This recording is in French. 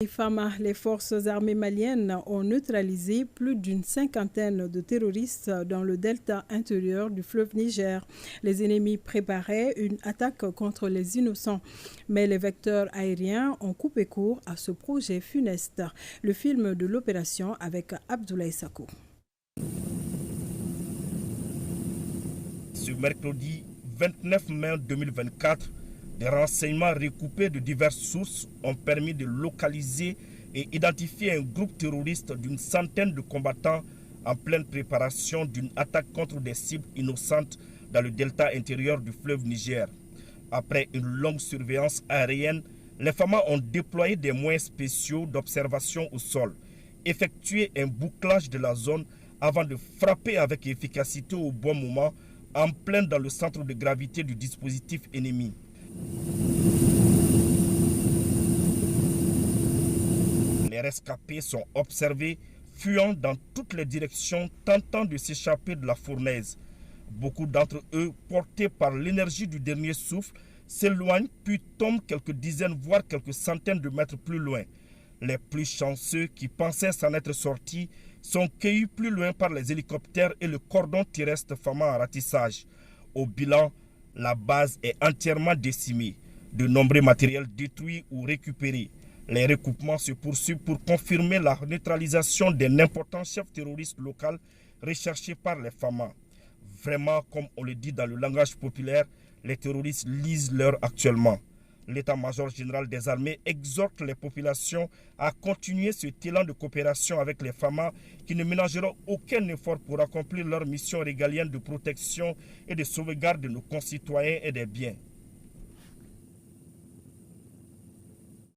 Les FAMA, les forces armées maliennes, ont neutralisé plus d'une cinquantaine de terroristes dans le delta intérieur du fleuve Niger. Les ennemis préparaient une attaque contre les innocents, mais les vecteurs aériens ont coupé court à ce projet funeste. Le film de l'opération avec Abdoulaye Sakou. Ce mercredi 29 mai 2024, des renseignements recoupés de diverses sources ont permis de localiser et identifier un groupe terroriste d'une centaine de combattants en pleine préparation d'une attaque contre des cibles innocentes dans le delta intérieur du fleuve Niger. Après une longue surveillance aérienne, les FAMA ont déployé des moyens spéciaux d'observation au sol, effectué un bouclage de la zone avant de frapper avec efficacité au bon moment, en plein dans le centre de gravité du dispositif ennemi. Les rescapés sont observés fuyant dans toutes les directions, tentant de s'échapper de la fournaise. Beaucoup d'entre eux, portés par l'énergie du dernier souffle, s'éloignent puis tombent quelques dizaines voire quelques centaines de mètres plus loin. Les plus chanceux qui pensaient s'en être sortis sont cueillis plus loin par les hélicoptères et le cordon terrestre FAMA en ratissage. Au bilan, la base est entièrement décimée. De nombreux matériels détruits ou récupérés. Les recoupements se poursuivent pour confirmer la neutralisation d'un important chef terroriste local recherché par les FAMA. Vraiment, comme on le dit dans le langage populaire, les terroristes lisent l'heure actuellement. L'état-major général des armées exhorte les populations à continuer ce élan de coopération avec les FAMA qui ne ménageront aucun effort pour accomplir leur mission régalienne de protection et de sauvegarde de nos concitoyens et des biens.